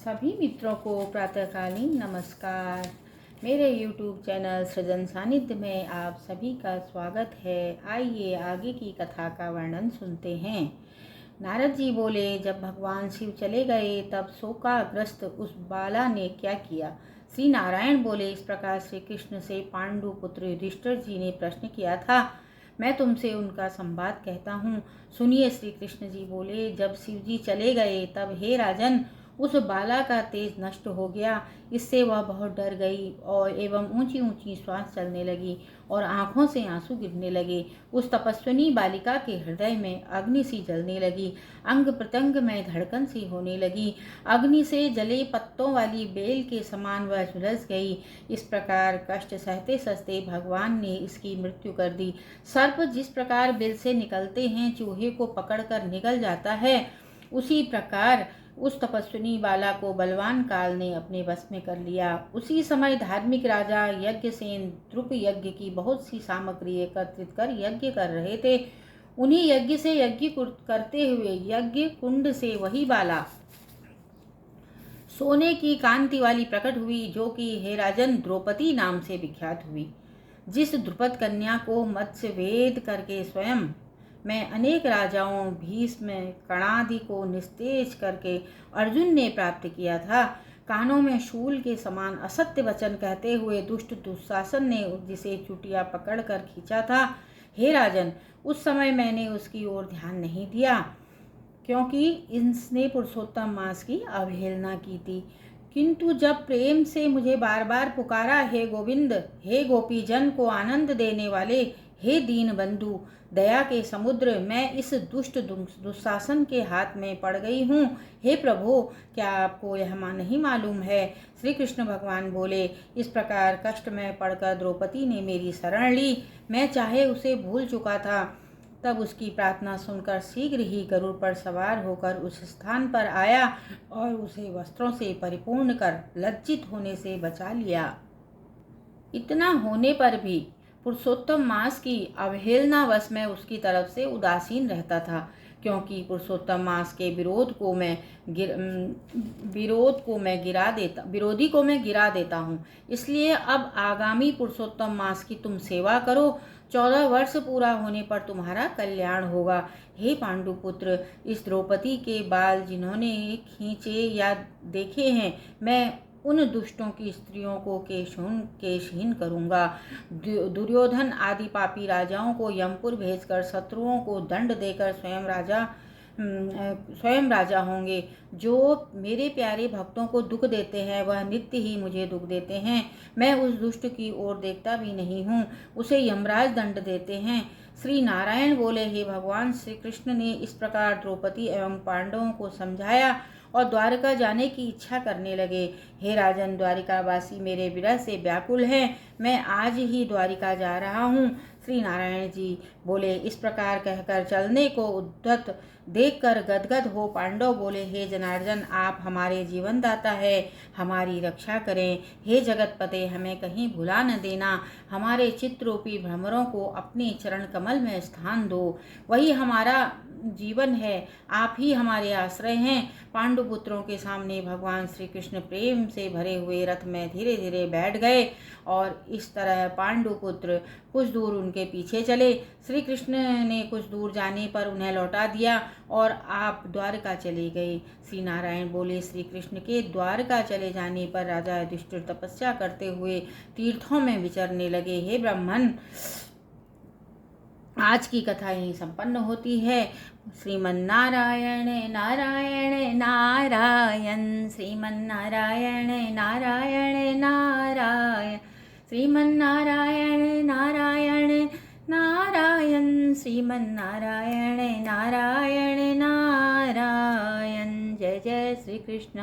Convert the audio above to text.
सभी मित्रों को प्रातःकालीन नमस्कार। मेरे YouTube चैनल सृजन सानिध्य में आप सभी का स्वागत है। आइए आगे की कथा का वर्णन सुनते हैं। नारद जी बोले, जब भगवान शिव चले गए तब शोकाग्रस्त उस बाला ने क्या किया। श्री नारायण बोले, इस प्रकार श्री कृष्ण से पांडु पुत्र युधिष्ठिर जी ने प्रश्न किया था। मैं तुमसे उनका संवाद कहता हूँ, सुनिए। श्री कृष्ण जी बोले, जब शिव जी चले गए तब हे राजन, उस बाला का तेज नष्ट हो गया। इससे वह बहुत डर गई और एवं ऊंची ऊंची श्वास चलने लगी और आंखों से आंसू गिरने लगे। उस तपस्विनी बालिका के हृदय में अग्नि सी जलने लगी, अंग प्रत्यंग में धड़कन सी होने लगी। अग्नि से जले पत्तों वाली बेल के समान वह झुलस गई। इस प्रकार कष्ट सहते सहते भगवान ने इसकी मृत्यु कर दी। सर्प जिस प्रकार बिल से निकलते हैं चूहे को पकड़कर निकल जाता है, उसी प्रकार उस तपस्विनी बाला को बलवान काल ने अपने वश में कर लिया। उसी समय धार्मिक राजा यज्ञसेन द्रुप यज्ञ की बहुत सी सामग्री एकत्रित कर यज्ञ कर रहे थे। उन्हीं यज्ञ से यज्ञ करते हुए यज्ञ कुंड से वही बाला सोने की कांति वाली प्रकट हुई, जो कि हे राजन द्रौपदी नाम से विख्यात हुई। जिस द्रुपद कन्या को मत्स्य वेद करके स्वयं मैं अनेक राजाओं भीष्म कणादि को निस्तेज करके अर्जुन ने प्राप्त किया था। कानों में शूल के समान असत्य वचन कहते हुए दुष्ट दुशासन ने जिसे चुटिया पकड़कर खींचा था, हे राजन, उस समय मैंने उसकी ओर ध्यान नहीं दिया, क्योंकि इसने पुरुषोत्तम मास की अवहेलना की थी। किंतु जब प्रेम से मुझे बार बार पुकारा, हे गोविंद, हे गोपीजन को आनंद देने वाले, हे दीन बंधु, दया के समुद्र, मैं इस दुष्ट दुशासन के हाथ में पड़ गई हूँ। हे प्रभु, क्या आपको यह नहीं मालूम है। श्री कृष्ण भगवान बोले, इस प्रकार कष्ट में पड़कर द्रौपदी ने मेरी शरण ली। मैं चाहे उसे भूल चुका था। तब उसकी प्रार्थना सुनकर शीघ्र ही गरुड़ पर सवार होकर उस स्थान पर आया और उसे वस्त्रों से परिपूर्ण कर लज्जित होने से बचा लिया। इतना होने पर भी पुरुषोत्तम मास की अवहेलनावश में उसकी तरफ से उदासीन रहता था, क्योंकि पुरुषोत्तम मास के विरोधी को मैं गिरा देता हूँ। इसलिए अब आगामी पुरुषोत्तम मास की तुम सेवा करो। 14 वर्ष पूरा होने पर तुम्हारा कल्याण होगा। हे पांडुपुत्र, इस द्रौपदी के बाल जिन्होंने खींचे या देखे हैं, मैं उन दुष्टों की स्त्रियों को केशहीन करूंगा। दुर्योधन आदि पापी राजाओं को यमपुर भेजकर शत्रुओं को दंड देकर स्वयं राजा होंगे। जो मेरे प्यारे भक्तों को दुख देते हैं वह नित्य ही मुझे दुख देते हैं। मैं उस दुष्ट की ओर देखता भी नहीं हूँ, उसे यमराज दंड देते हैं। श्री नारायण बोले, हे भगवान श्री कृष्ण ने इस प्रकार द्रौपदी एवं पांडवों को समझाया और द्वारका जाने की इच्छा करने लगे। हे राजन, द्वारिकावासी मेरे विरह से व्याकुल हैं। मैं आज ही द्वारिका जा रहा हूँ। श्री नारायण जी बोले, इस प्रकार कहकर चलने को उद्धत देखकर गदगद हो पांडव बोले, हे जनार्दन, आप हमारे जीवनदाता है, हमारी रक्षा करें। हे जगतपते, हमें कहीं भुला न देना। हमारे चित्तरूपी भ्रमरों को अपने चरण कमल में स्थान दो। वही हमारा जीवन है, आप ही हमारे आश्रय हैं। पांडुपुत्रों के सामने भगवान श्री कृष्ण प्रेम से भरे हुए रथ में धीरे धीरे बैठ गए और इस तरह पांडुपुत्र कुछ दूर उनके पीछे चले। श्री कृष्ण ने कुछ दूर जाने पर उन्हें लौटा दिया और आप द्वारका चले गए। श्री नारायण बोले, श्री कृष्ण के द्वारका चले जाने पर राजा युधिष्ठिर तपस्या करते हुए तीर्थों में विचरने लगे। हे ब्राह्मण, आज की कथा यही संपन्न होती है। श्रीमन्नारायण नारायण नारायण, श्रीमन्नारायण नारायण नारायण, श्रीमन्नारायण नारायण नारायण, श्रीमन्नारायण नारायण नारायण। जय जय श्री कृष्ण।